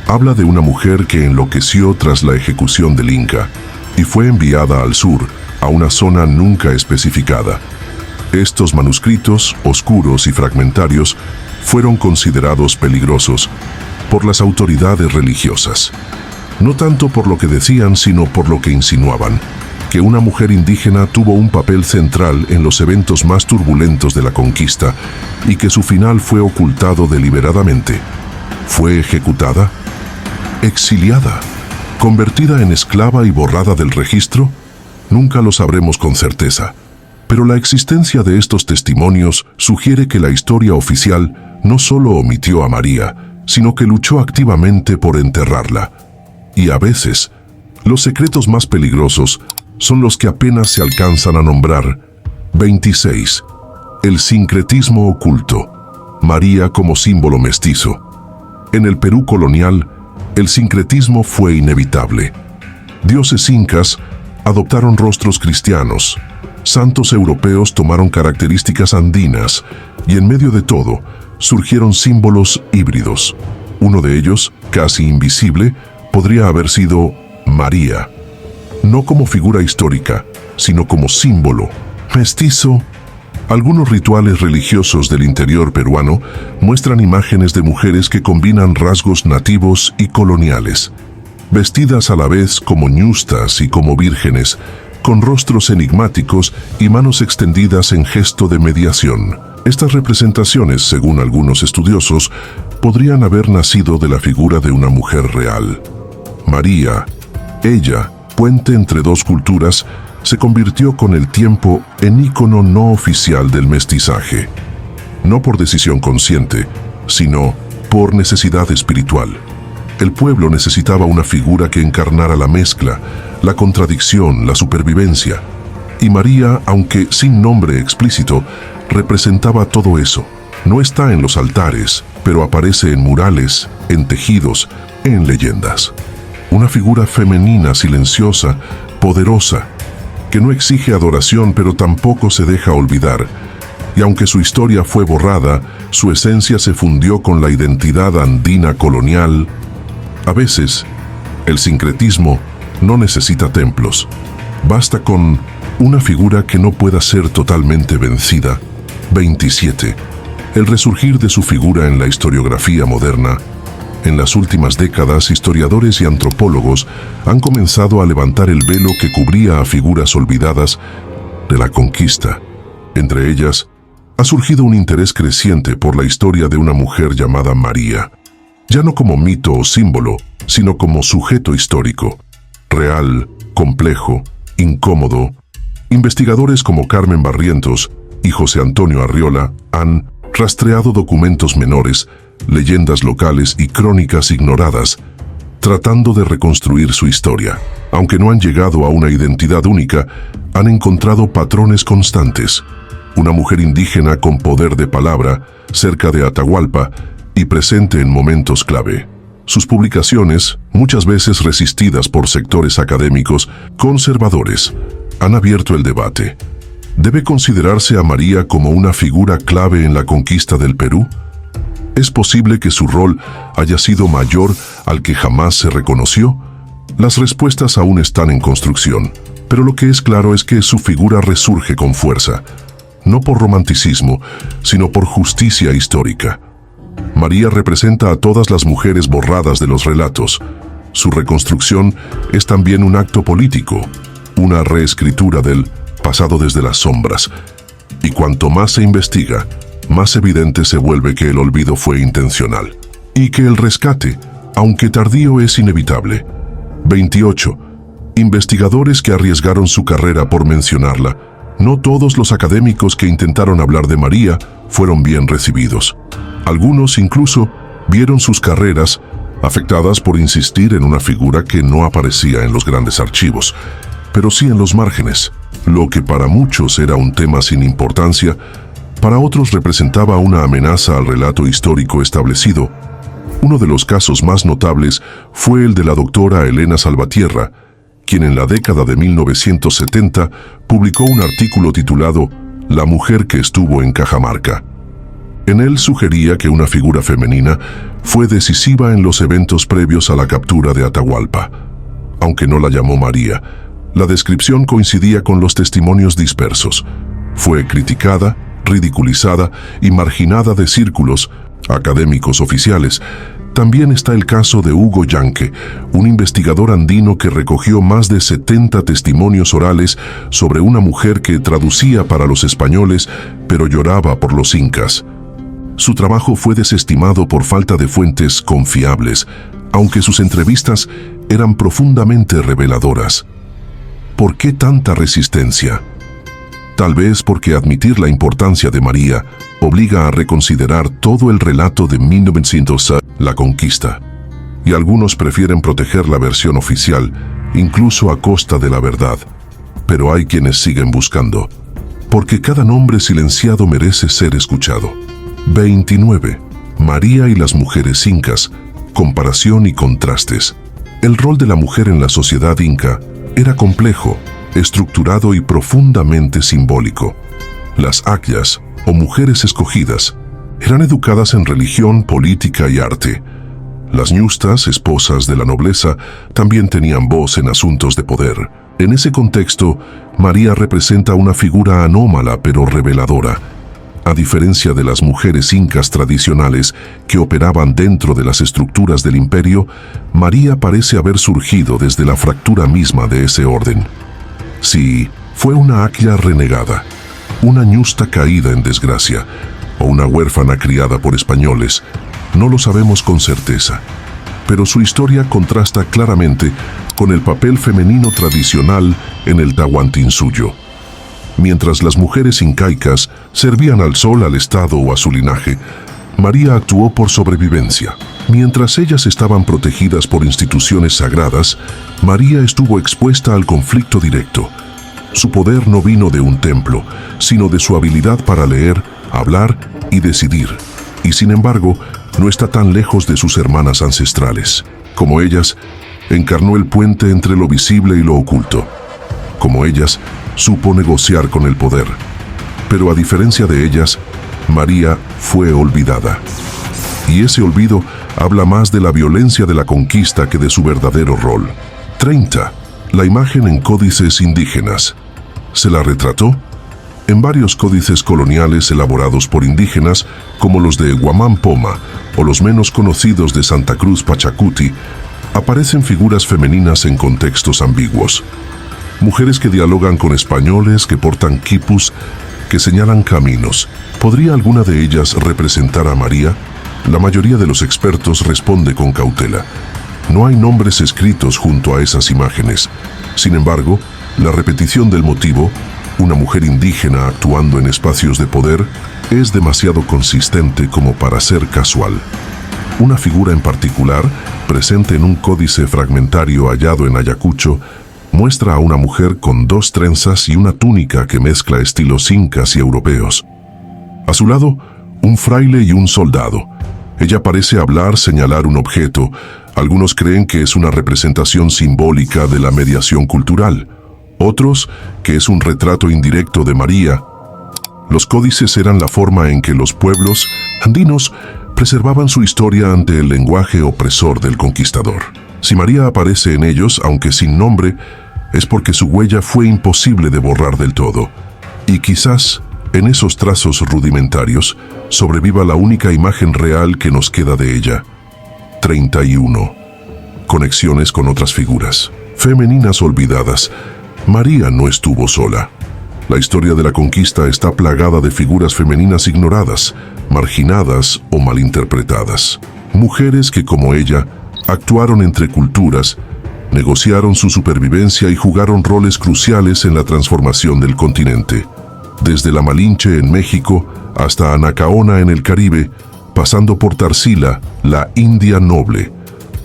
habla de una mujer que enloqueció tras la ejecución del Inca y fue enviada al sur, a una zona nunca especificada. Estos manuscritos, oscuros y fragmentarios, fueron considerados peligrosos por las autoridades religiosas. No tanto por lo que decían, sino por lo que insinuaban, que una mujer indígena tuvo un papel central en los eventos más turbulentos de la conquista y que su final fue ocultado deliberadamente. ¿Fue ejecutada? ¿Exiliada? ¿Convertida en esclava y borrada del registro? Nunca lo sabremos con certeza. Pero la existencia de estos testimonios sugiere que la historia oficial no solo omitió a María, sino que luchó activamente por enterrarla. Y a veces, los secretos más peligrosos son los que apenas se alcanzan a nombrar. 26. El sincretismo oculto. María como símbolo mestizo. En el Perú colonial, el sincretismo fue inevitable. Dioses incas adoptaron rostros cristianos, santos europeos tomaron características andinas, y en medio de todo, surgieron símbolos híbridos. Uno de ellos, casi invisible, podría haber sido María. No como figura histórica, sino como símbolo mestizo. Algunos rituales religiosos del interior peruano muestran imágenes de mujeres que combinan rasgos nativos y coloniales, vestidas a la vez como ñustas y como vírgenes, con rostros enigmáticos y manos extendidas en gesto de mediación. Estas representaciones, según algunos estudiosos, podrían haber nacido de la figura de una mujer real. María, ella, puente entre dos culturas, se convirtió con el tiempo en ícono no oficial del mestizaje. No por decisión consciente, sino por necesidad espiritual. El pueblo necesitaba una figura que encarnara la mezcla, la contradicción, la supervivencia. Y María, aunque sin nombre explícito, representaba todo eso. No está en los altares, pero aparece en murales, en tejidos, en leyendas. Una figura femenina silenciosa, poderosa, que no exige adoración pero tampoco se deja olvidar. Y aunque su historia fue borrada, su esencia se fundió con la identidad andina colonial. A veces, el sincretismo no necesita templos. Basta con una figura que no pueda ser totalmente vencida. 27. El resurgir de su figura en la historiografía moderna. En las últimas décadas, historiadores y antropólogos han comenzado a levantar el velo que cubría a figuras olvidadas de la conquista. Entre ellas, ha surgido un interés creciente por la historia de una mujer llamada María, ya no como mito o símbolo, sino como sujeto histórico, real, complejo, incómodo. Investigadores como Carmen Barrientos y José Antonio Arriola han rastreado documentos menores, leyendas locales y crónicas ignoradas, tratando de reconstruir su historia. Aunque no han llegado a una identidad única, han encontrado patrones constantes. Una mujer indígena con poder de palabra, cerca de Atahualpa y presente en momentos clave. Sus publicaciones, muchas veces resistidas por sectores académicos conservadores, han abierto el debate. ¿Debe considerarse a María como una figura clave en la conquista del Perú? ¿Es posible que su rol haya sido mayor al que jamás se reconoció? Las respuestas aún están en construcción, pero lo que es claro es que su figura resurge con fuerza, no por romanticismo, sino por justicia histórica. María representa a todas las mujeres borradas de los relatos. Su reconstrucción es también un acto político, una reescritura del pasado desde las sombras. Y cuanto más se investiga, más evidente se vuelve que el olvido fue intencional. Y que el rescate, aunque tardío, es inevitable. 28. Investigadores que arriesgaron su carrera por mencionarla. No todos los académicos que intentaron hablar de María fueron bien recibidos. Algunos incluso vieron sus carreras afectadas por insistir en una figura que no aparecía en los grandes archivos, pero sí en los márgenes. Lo que para muchos era un tema sin importancia, para otros representaba una amenaza al relato histórico establecido. Uno de los casos más notables fue el de la doctora Elena Salvatierra, quien en la década de 1970 publicó un artículo titulado La mujer que estuvo en Cajamarca. En él sugería que una figura femenina fue decisiva en los eventos previos a la captura de Atahualpa. Aunque no la llamó María, la descripción coincidía con los testimonios dispersos. Fue criticada, ridiculizada y marginada de círculos académicos oficiales. También está el caso de Hugo Yanque, un investigador andino que recogió más de 70 testimonios orales sobre una mujer que traducía para los españoles, pero lloraba por los incas. Su trabajo fue desestimado por falta de fuentes confiables, aunque sus entrevistas eran profundamente reveladoras. ¿Por qué tanta resistencia? Tal vez porque admitir la importancia de María obliga a reconsiderar todo el relato de 1900, la conquista. Y algunos prefieren proteger la versión oficial, incluso a costa de la verdad. Pero hay quienes siguen buscando, porque cada nombre silenciado merece ser escuchado. 29. María y las mujeres incas, comparación y contrastes. El rol de la mujer en la sociedad inca era complejo, estructurado y profundamente simbólico. Las akyas, o mujeres escogidas, eran educadas en religión, política y arte. Las ñustas, esposas de la nobleza, también tenían voz en asuntos de poder. En ese contexto, María representa una figura anómala pero reveladora. A diferencia de las mujeres incas tradicionales que operaban dentro de las estructuras del imperio, María parece haber surgido desde la fractura misma de ese orden. Sí, fue una akya renegada, una ñusta caída en desgracia, o una huérfana criada por españoles, no lo sabemos con certeza. Pero su historia contrasta claramente con el papel femenino tradicional en el Tahuantinsuyo. Mientras las mujeres incaicas servían al sol, al Estado o a su linaje, María actuó por sobrevivencia. Mientras ellas estaban protegidas por instituciones sagradas, María estuvo expuesta al conflicto directo. Su poder no vino de un templo, sino de su habilidad para leer, hablar y decidir. Y sin embargo, no está tan lejos de sus hermanas ancestrales. Como ellas, encarnó el puente entre lo visible y lo oculto. Como ellas, supo negociar con el poder. Pero a diferencia de ellas, María fue olvidada. Y ese olvido habla más de la violencia de la conquista que de su verdadero rol. 30. La imagen en códices indígenas. ¿Se la retrató? En varios códices coloniales elaborados por indígenas, como los de Guamán Poma o los menos conocidos de Santa Cruz Pachacuti, aparecen figuras femeninas en contextos ambiguos. Mujeres que dialogan con españoles, que portan quipus, que señalan caminos. ¿Podría alguna de ellas representar a María? La mayoría de los expertos responde con cautela. No hay nombres escritos junto a esas imágenes. Sin embargo, la repetición del motivo, una mujer indígena actuando en espacios de poder, es demasiado consistente como para ser casual. Una figura en particular, presente en un códice fragmentario hallado en Ayacucho, muestra a una mujer con 2 trenzas y una túnica que mezcla estilos incas y europeos. A su lado, un fraile y un soldado. Ella parece hablar, señalar un objeto. Algunos creen que es una representación simbólica de la mediación cultural. Otros, que es un retrato indirecto de María. Los códices eran la forma en que los pueblos andinos preservaban su historia ante el lenguaje opresor del conquistador. Si María aparece en ellos, aunque sin nombre, es porque su huella fue imposible de borrar del todo. Y quizás, en esos trazos rudimentarios, sobreviva la única imagen real que nos queda de ella. 31. Conexiones con otras figuras. Femeninas olvidadas. María no estuvo sola. La historia de la conquista está plagada de figuras femeninas ignoradas, marginadas o malinterpretadas. Mujeres que, como ella, actuaron entre culturas, negociaron su supervivencia y jugaron roles cruciales en la transformación del continente. Desde la Malinche en México hasta Anacaona en el Caribe, pasando por Tarsila, la India noble.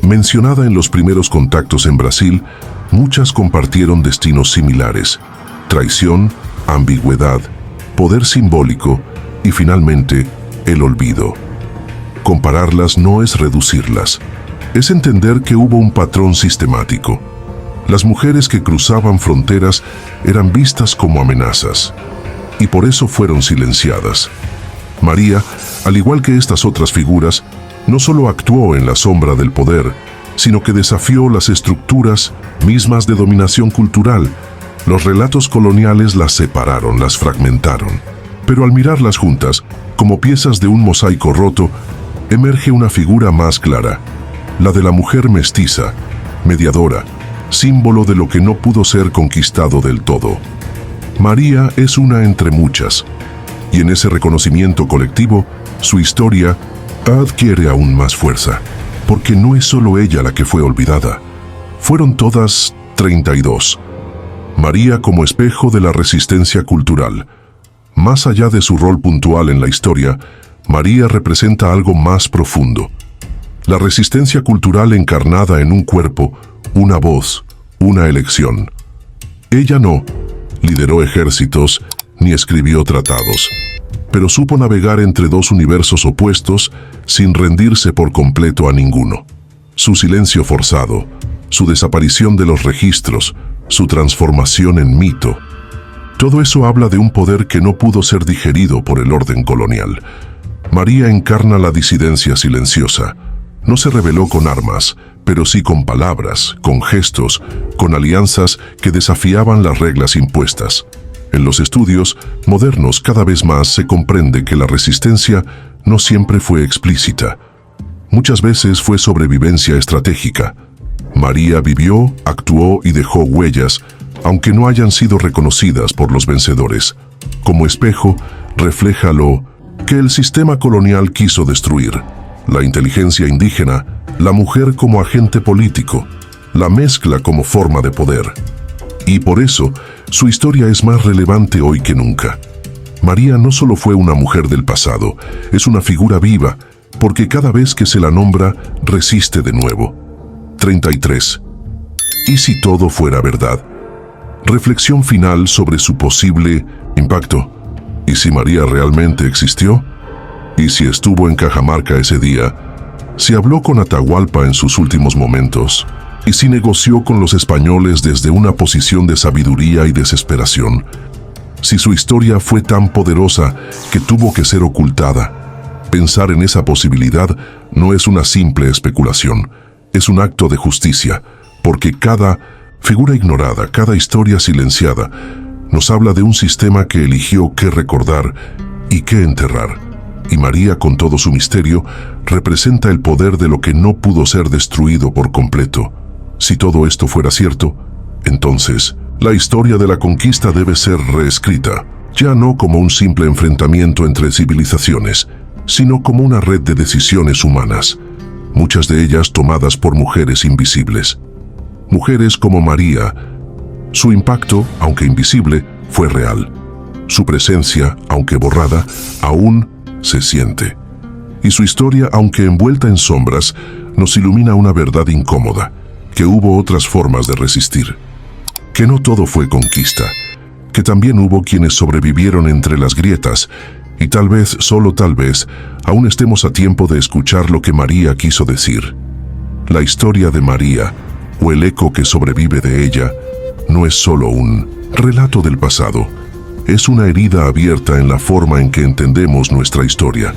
Mencionada en los primeros contactos en Brasil, muchas compartieron destinos similares: traición, ambigüedad, poder simbólico y finalmente el olvido. Compararlas no es reducirlas, es entender que hubo un patrón sistemático. Las mujeres que cruzaban fronteras eran vistas como amenazas, y por eso fueron silenciadas. María, al igual que estas otras figuras, no solo actuó en la sombra del poder, sino que desafió las estructuras mismas de dominación cultural. Los relatos coloniales las separaron, las fragmentaron. Pero al mirarlas juntas, como piezas de un mosaico roto, emerge una figura más clara, la de la mujer mestiza, mediadora, símbolo de lo que no pudo ser conquistado del todo. María es una entre muchas, y en ese reconocimiento colectivo, su historia adquiere aún más fuerza, porque no es solo ella la que fue olvidada. Fueron todas 32. María como espejo de la resistencia cultural. Más allá de su rol puntual en la historia, María representa algo más profundo. La resistencia cultural encarnada en un cuerpo, una voz, una elección. Ella no lideró ejércitos ni escribió tratados, pero supo navegar entre dos universos opuestos sin rendirse por completo a ninguno. Su silencio forzado, su desaparición de los registros, su transformación en mito. Todo eso habla de un poder que no pudo ser digerido por el orden colonial. María encarna la disidencia silenciosa. No se rebeló con armas, pero sí con palabras, con gestos, con alianzas que desafiaban las reglas impuestas. En los estudios modernos cada vez más se comprende que la resistencia no siempre fue explícita. Muchas veces fue sobrevivencia estratégica. María vivió, actuó y dejó huellas, aunque no hayan sido reconocidas por los vencedores. Como espejo, refleja lo que el sistema colonial quiso destruir: la inteligencia indígena, la mujer como agente político, la mezcla como forma de poder. Y por eso, su historia es más relevante hoy que nunca. María no solo fue una mujer del pasado, es una figura viva, porque cada vez que se la nombra, resiste de nuevo. 33. ¿Y si todo fuera verdad? Reflexión final sobre su posible impacto. ¿Y si María realmente existió? ¿Y si estuvo en Cajamarca ese día? ¿Si habló con Atahualpa en sus últimos momentos? ¿Y si negoció con los españoles desde una posición de sabiduría y desesperación? Si su historia fue tan poderosa que tuvo que ser ocultada. Pensar en esa posibilidad no es una simple especulación, es un acto de justicia, porque cada figura ignorada, cada historia silenciada, nos habla de un sistema que eligió qué recordar y qué enterrar. Y María, con todo su misterio, representa el poder de lo que no pudo ser destruido por completo. Si todo esto fuera cierto, entonces la historia de la conquista debe ser reescrita, ya no como un simple enfrentamiento entre civilizaciones, sino como una red de decisiones humanas, muchas de ellas tomadas por mujeres invisibles. Mujeres como María. Su impacto, aunque invisible, fue real. Su presencia, aunque borrada, aún se siente. Y su historia, aunque envuelta en sombras, nos ilumina una verdad incómoda, que hubo otras formas de resistir. Que no todo fue conquista, que también hubo quienes sobrevivieron entre las grietas, Y tal vez, solo tal vez, aún estemos a tiempo de escuchar lo que María quiso decir. La historia de María, o el eco que sobrevive de ella, no es solo un relato del pasado, es una herida abierta en la forma en que entendemos nuestra historia.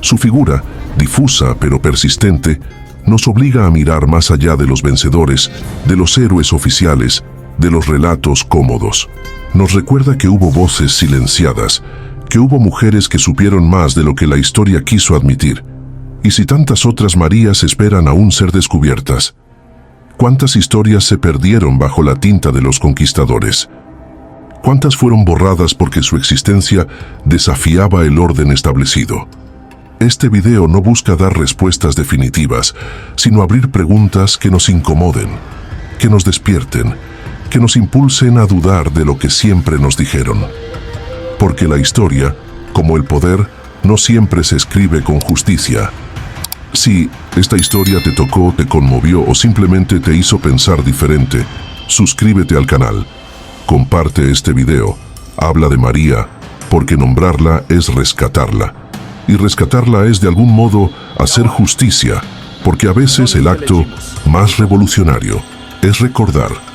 Su figura, difusa pero persistente, nos obliga a mirar más allá de los vencedores, de los héroes oficiales, de los relatos cómodos. Nos recuerda que hubo voces silenciadas, que hubo mujeres que supieron más de lo que la historia quiso admitir. Y si tantas otras Marías esperan aún ser descubiertas, ¿cuántas historias se perdieron bajo la tinta de los conquistadores? ¿Cuántas fueron borradas porque su existencia desafiaba el orden establecido? Este video no busca dar respuestas definitivas, sino abrir preguntas que nos incomoden, que nos despierten, que nos impulsen a dudar de lo que siempre nos dijeron. Porque la historia, como el poder, no siempre se escribe con justicia. Si esta historia te tocó, te conmovió o simplemente te hizo pensar diferente, suscríbete al canal, comparte este video, habla de María, porque nombrarla es rescatarla. Y rescatarla es de algún modo hacer justicia, porque a veces el acto más revolucionario es recordar